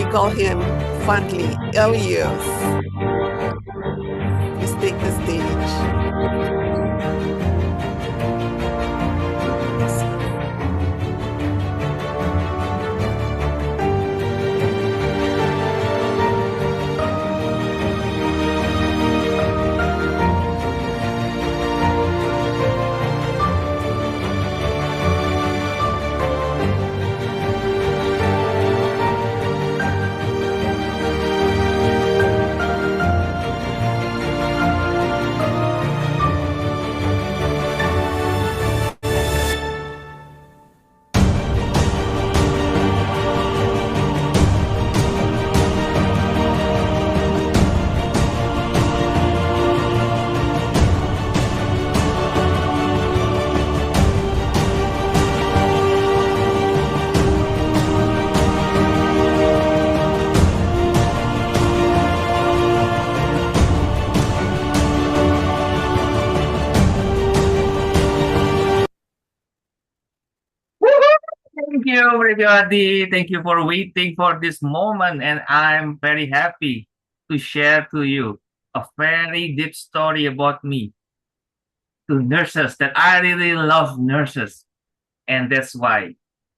We call him fondly Eleos. Please take the stage. Thank you, everybody. Thank you for waiting for this moment. And I'm very happy to share to you a very deep story about me to nurses that I really love nurses. And that's why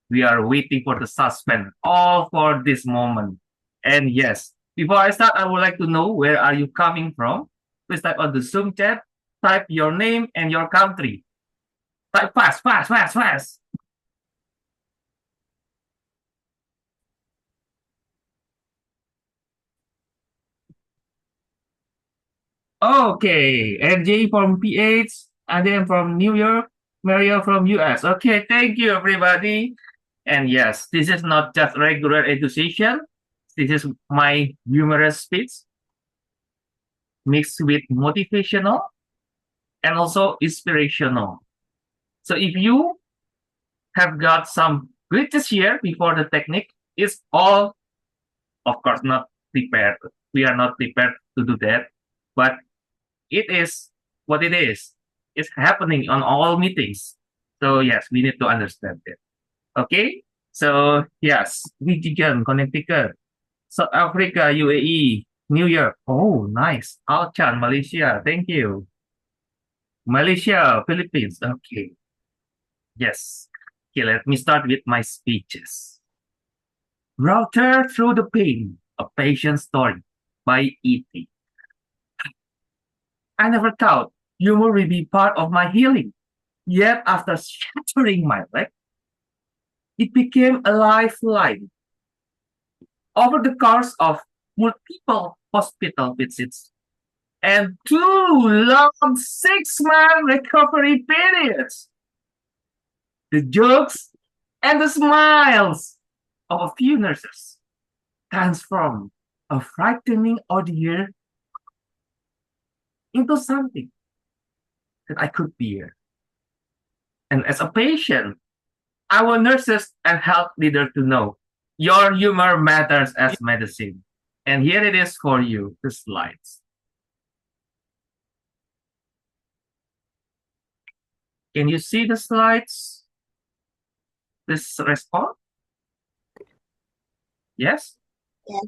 we are waiting for the suspense all for this moment. And yes, before I start, I would like to know where are you coming from? Please type on the Zoom chat, type your name and your country. Type fast, fast, fast, fast. Okay, NJ from PH, Adam from New York, Mario from US. Okay, thank you, everybody. And yes, this is not just regular education. This is my humorous speech mixed with motivational and also inspirational. So if you have got some glitches here before the technique, it's all, of course, not prepared. We are not prepared to do that, but it is what it is. It's happening on all meetings. So yes, we need to understand it. Okay? So yes, Michigan, Connecticut, South Africa, UAE, New York. Oh, nice. Alchan, Malaysia. Thank you. Malaysia, Philippines. Okay. Yes. Okay, let me start with my speeches. Router Through the Pain, a Patient Story by E.T. I never thought humor would be part of my healing. Yet after shattering my leg, it became a lifeline. Over the course of multiple hospital visits and 2 long 6-month recovery periods, the jokes and the smiles of a few nurses transformed a frightening ordeal into something that I could bear. And as a patient, I want nurses and health leaders to know your humor matters as medicine. And here it is for you, the slides. Can you see the slides? This respond? Yes? Yes.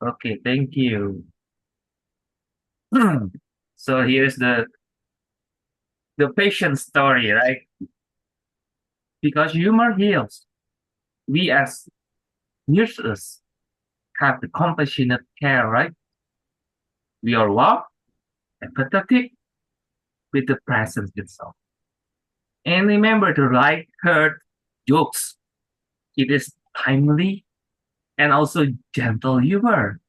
Okay, thank you. So here's the patient story, right? Because humor heals. We as nurses have the compassionate care, right? We are warm, empathetic with the presence itself. And remember to light-hearted jokes. It is timely and also gentle humor.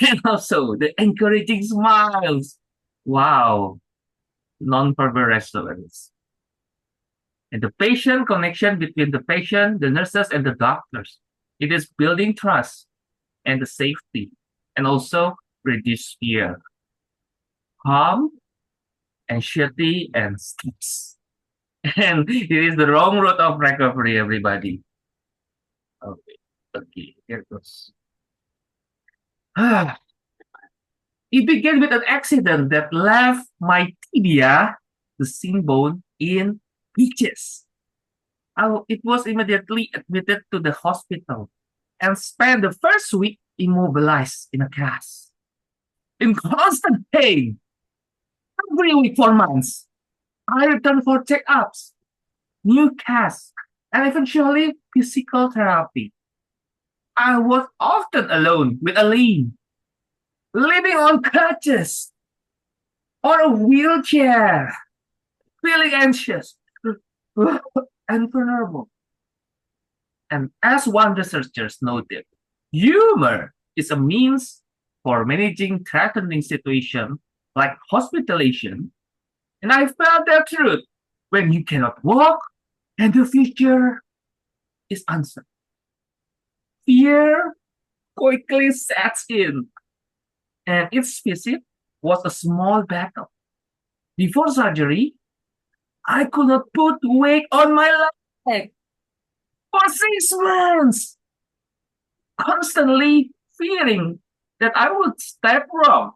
And also the encouraging smiles. Wow. Non-verbal restaurants. And the patient connection between the patient, the nurses, and the doctors. It is building trust and the safety, and also reduce fear, calm, anxiety, and stress. And it is the wrong road of recovery, everybody. Okay, here goes. It began with an accident that left my tibia, the shin bone, in pieces. It was immediately admitted to the hospital and spent the first week immobilized in a cast, in constant pain. Every week for months, I returned for checkups, new casts, and eventually physical therapy. I was often alone with Aline, living on crutches or a wheelchair, feeling anxious and vulnerable. And as one researcher noted, humor is a means for managing threatening situations like hospitalization. And I felt that truth when you cannot walk and the future is uncertain. Fear quickly sets in, and its visit was a small battle. Before surgery, I could not put weight on my leg for 6 months, constantly fearing that I would step wrong.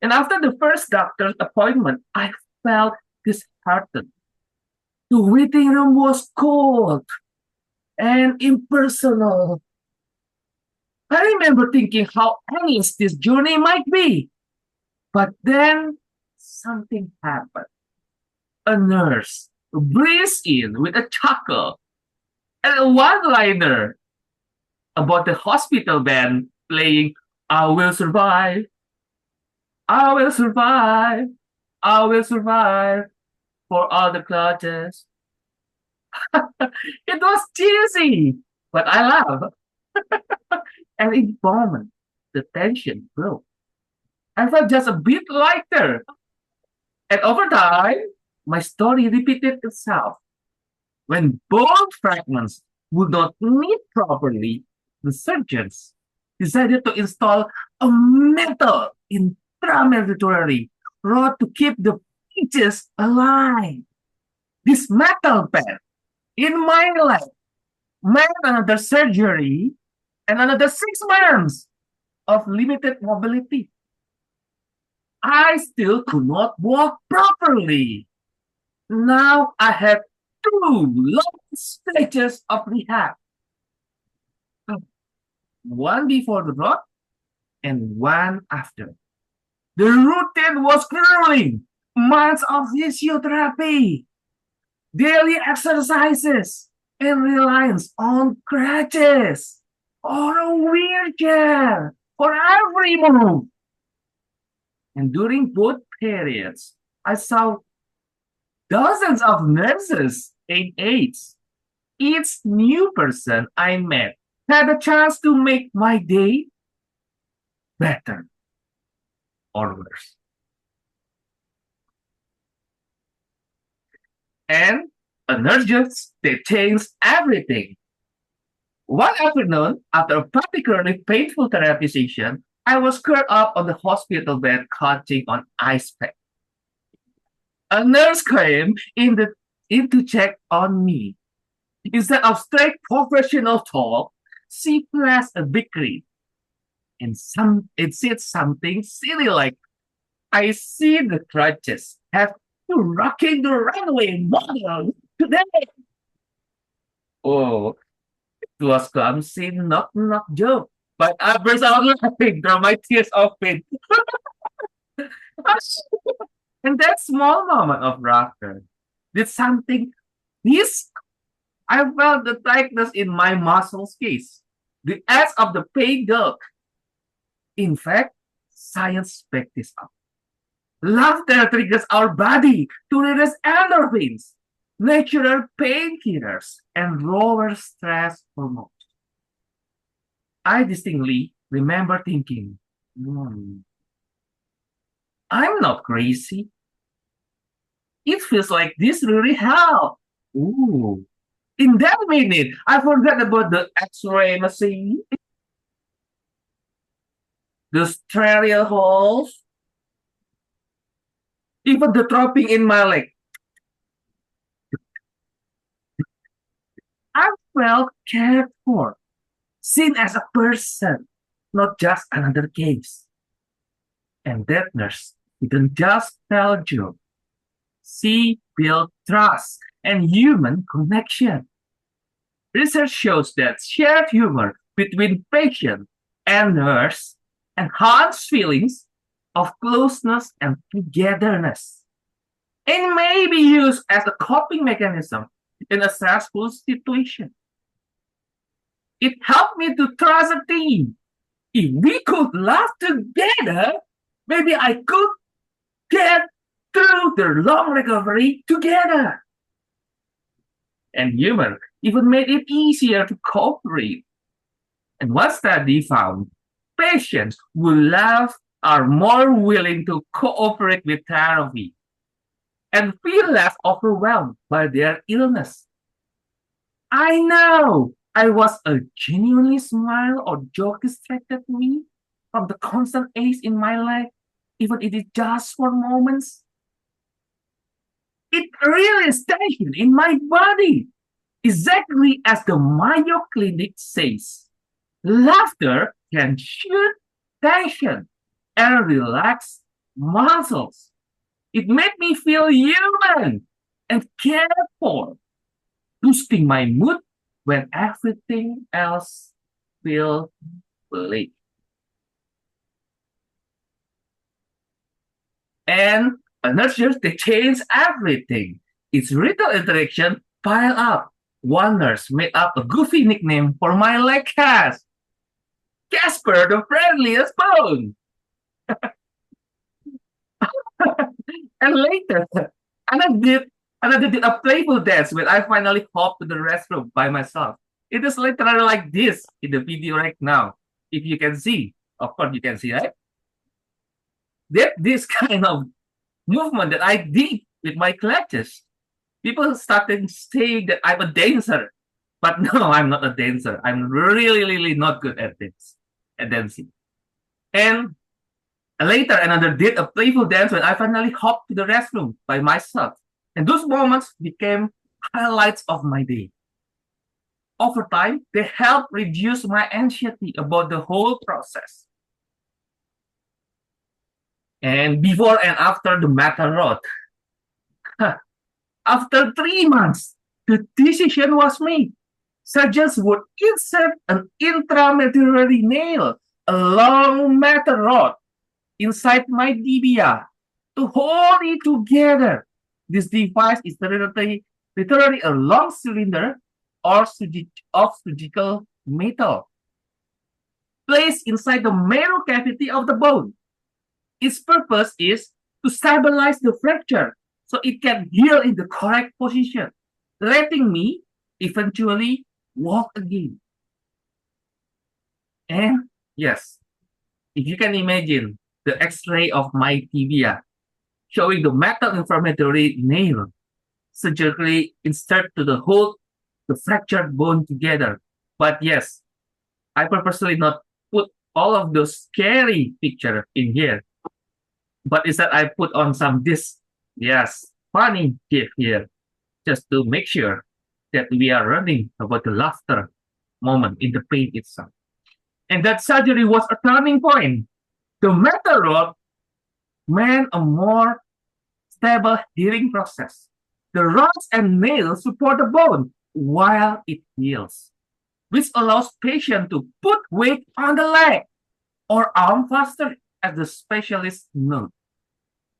And after the first doctor's appointment, I felt disheartened. The waiting room was cold and impersonal. I remember thinking how endless this journey might be. But then something happened. A nurse breezed in with a chuckle and a one-liner about the hospital band playing "I will survive, I will survive, I will survive" for all the clutches. It was cheesy, but I laughed. And in the moment, the tension broke. I felt just a bit lighter. And over time, my story repeated itself. When bone fragments would not meet properly, the surgeons decided to install a metal intramedullary rod to keep the pieces alive. This metal pad in my leg meant another surgery and another 6 months of limited mobility. I still could not walk properly. Now I had 2 long stages of rehab. One before the rod and one after. The routine was grueling. Months of physiotherapy, daily exercises, and reliance on crutches or a wheelchair for every move. And during both periods, I saw dozens of nurses and aides. Each new person I met had a chance to make my day better or worse. And a nurse, they changed everything. One afternoon, after a particularly painful therapy session, I was curled up on the hospital bed clutching on ice pack. A nurse came in to check on me. Instead of straight professional talk, she flashed a big grin. And it said something silly like, "I see the crutches have you rocking the runway model today." Oh, it was clumsy, not joke. But I burst out laughing from my tears of pain. And that small moment of laughter did something. This, I felt the tightness in my muscles case, the edge of the pain gulp. In fact, science backed this up. Laughter triggers our body to release endorphins, natural painkillers, and lower stress hormones. I distinctly remember thinking, I'm not crazy. It feels like this really helped. Ooh. In that minute, I forgot about the X-ray machine, the stereo holes, even the dropping in my leg. I felt cared for, seen as a person, not just another case. And that nurse didn't just tell jokes. She built trust and human connection. Research shows that shared humor between patient and nurse enhances feelings of closeness and togetherness, and may be used as a coping mechanism in a stressful situation. It helped me to trust a team. If we could laugh together, maybe I could get through the long recovery together. And humor even made it easier to cooperate. And one study found patients who laugh are more willing to cooperate with therapy and feel less overwhelmed by their illness. I know I was a genuinely smile or joke distracted me from the constant ache in my leg, even if it's just for moments. It released tension in my body, exactly as the Mayo Clinic says. Laughter can shoot tension and relax muscles. It made me feel human and cared for, boosting my mood when everything else feels bleak. And nurses, they change everything. Its ritual interaction pile up. One nurse made up a goofy nickname for my leg cast. Casper, the friendliest bone. And later, another did a playful dance when I finally hopped to the restroom by myself. It is literally like this in the video right now. If you can see, of course you can see, right? This kind of movement that I did with my clutches. People started saying that I'm a dancer. But no, I'm not a dancer. I'm really, really not good at this, at dancing. And later, another did a playful dance when I finally hopped to the restroom by myself. And those moments became highlights of my day. Over time, they helped reduce my anxiety about the whole process. And before and after the metal rod. After 3 months, the decision was made. Surgeons would insert an intramedullary nail, a long metal rod, inside my tibia to hold it together. This device is literally a long cylinder of surgical metal placed inside the marrow cavity of the bone. Its purpose is to stabilize the fracture so it can heal in the correct position, letting me eventually walk again. And yes, if you can imagine the X-ray of my tibia showing the metal inflammatory nail surgically insert to hold the fractured bone together. But yes, I purposely not put all of those scary pictures in here. But instead I put on some funny gif here, just to make sure that we are running about the laughter moment in the pain itself. And that surgery was a turning point. The metal rod meant a more stable healing process. The rods and nails support the bone while it heals, which allows patient to put weight on the leg or arm faster, as the specialist note.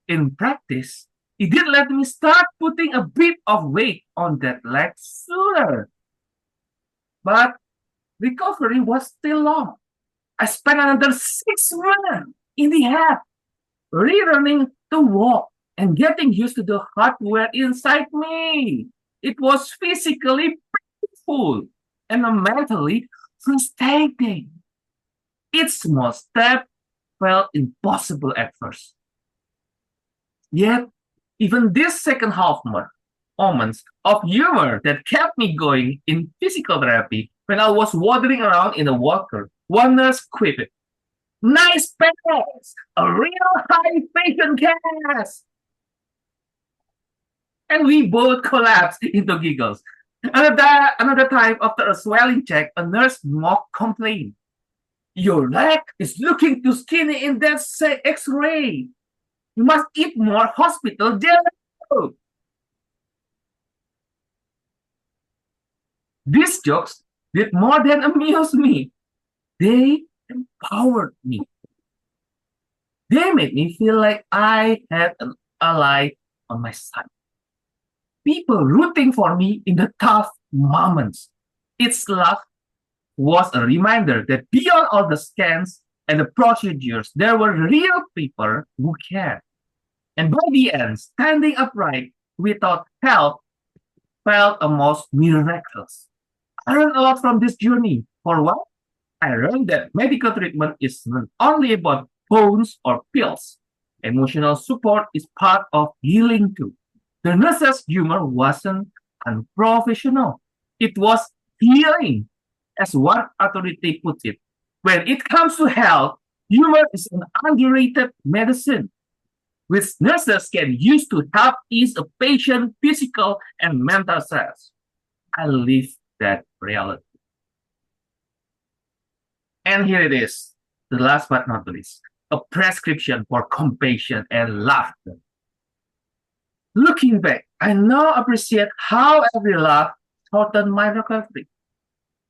In practice, it did let me start putting a bit of weight on that leg sooner. But recovery was still long. I spent another 6 months in the head, relearning to walk and getting used to the hardware inside me. It was physically painful and mentally frustrating. Each small step felt impossible at first. Yet, even this second half moments of humor that kept me going in physical therapy when I was wandering around in a walker, one nurse quipped, "Nice pass! A real high patient cast!" And we both collapsed into giggles. Another time, after a swelling check, a nurse mock complained, "Your leg is looking too skinny in that X-ray. You must eat more hospital jelly." These jokes did more than amuse me. They empowered me. They made me feel like I had an ally on my side. People rooting for me in the tough moments. Its laugh was a reminder that beyond all the scans and the procedures, there were real people who cared. And by the end, standing upright without help felt almost miraculous. I learned a lot from this journey. For one, I learned that medical treatment is not only about bones or pills. Emotional support is part of healing too. The nurse's humor wasn't unprofessional. It was healing, as one authority puts it. When it comes to health, humor is an underrated medicine, which nurses can use to help ease a patient's physical and mental stress. I live that reality. And here it is, the last but not least, a prescription for compassion and laughter. Looking back, I now appreciate how every laugh shortened my recovery.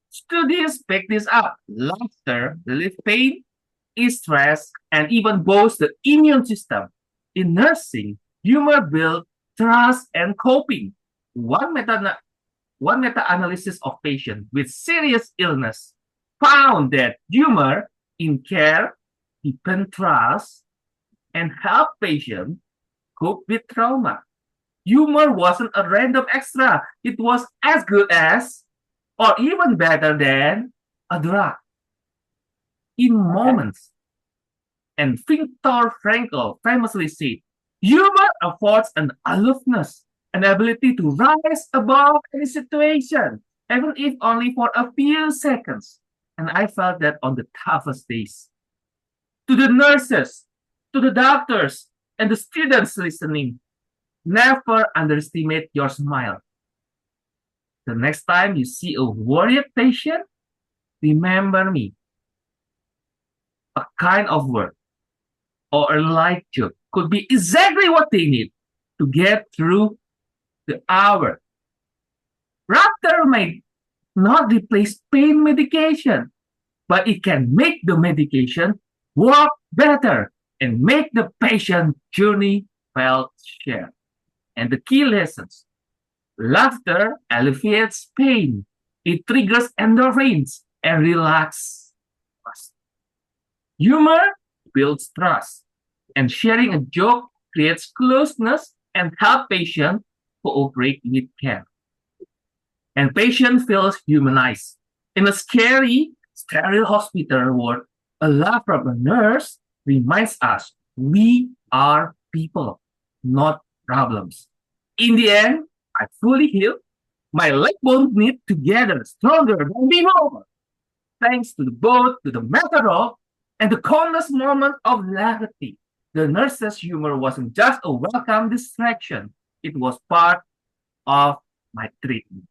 Studies back this up. Laughter relieves pain, ease stress, and even boosts the immune system. In nursing, humor builds trust and coping. One meta-analysis of patients with serious illness found that humor in care deepens trust and help patients cope with trauma. Humor wasn't a random extra. It was as good as, or even better than, a drug. In moments, and Viktor Frankl famously said, humor affords an aloofness, an ability to rise above any situation, even if only for a few seconds. And I felt that on the toughest days. To the nurses, to the doctors, and the students listening, never underestimate your smile. The next time you see a worried patient, remember me. A kind of word or a light joke could be exactly what they need to get through the hour. Laughter may not replace pain medication, but it can make the medication work better and make the patient journey felt shared. And the key lessons: laughter alleviates pain, it triggers endorphins and relaxes us. Humor builds trust, and sharing a joke creates closeness and help patients cooperate with care. And patient feels humanized. In a scary, sterile hospital ward, a laugh from a nurse reminds us we are people, not problems. In the end, I fully healed. My leg bones knit together stronger than before. Thanks to the boat, to the metal and the countless moments of levity. The nurse's humor wasn't just a welcome distraction. It was part of my treatment.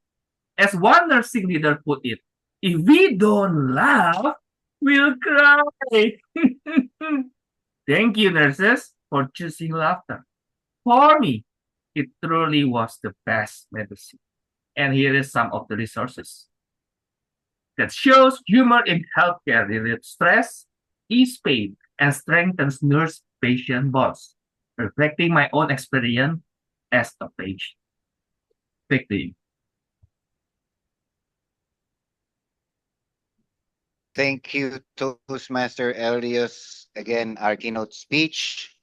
As one nursing leader put it, if we don't laugh, we'll cry. Thank you, nurses, for choosing laughter. For me, it truly was the best medicine. And here is some of the resources that shows humor in healthcare relieves stress, ease pain, and strengthens nurse-patient bonds, reflecting my own experience as a patient. Back to you. Thank you, Toastmaster Eleos. Again, our keynote speech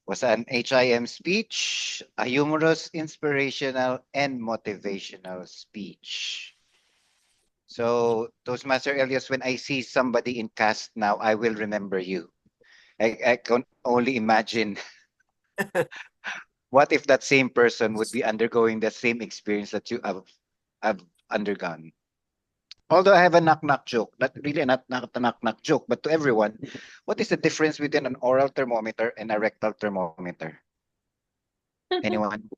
was an HIM speech, a humorous, inspirational, and motivational speech. So, Toastmaster Eleos, when I see somebody in cast now, I will remember you. I can only imagine what if that same person would be undergoing the same experience that you have undergone. Although I have a knock-knock joke, not really a knock-knock joke, but to everyone, what is the difference between an oral thermometer and a rectal thermometer? Anyone?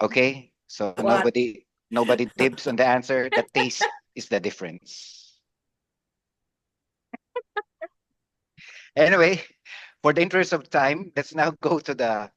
Okay, so What? nobody dibs on the answer. The taste is the difference. Anyway, for the interest of time, let's now go to the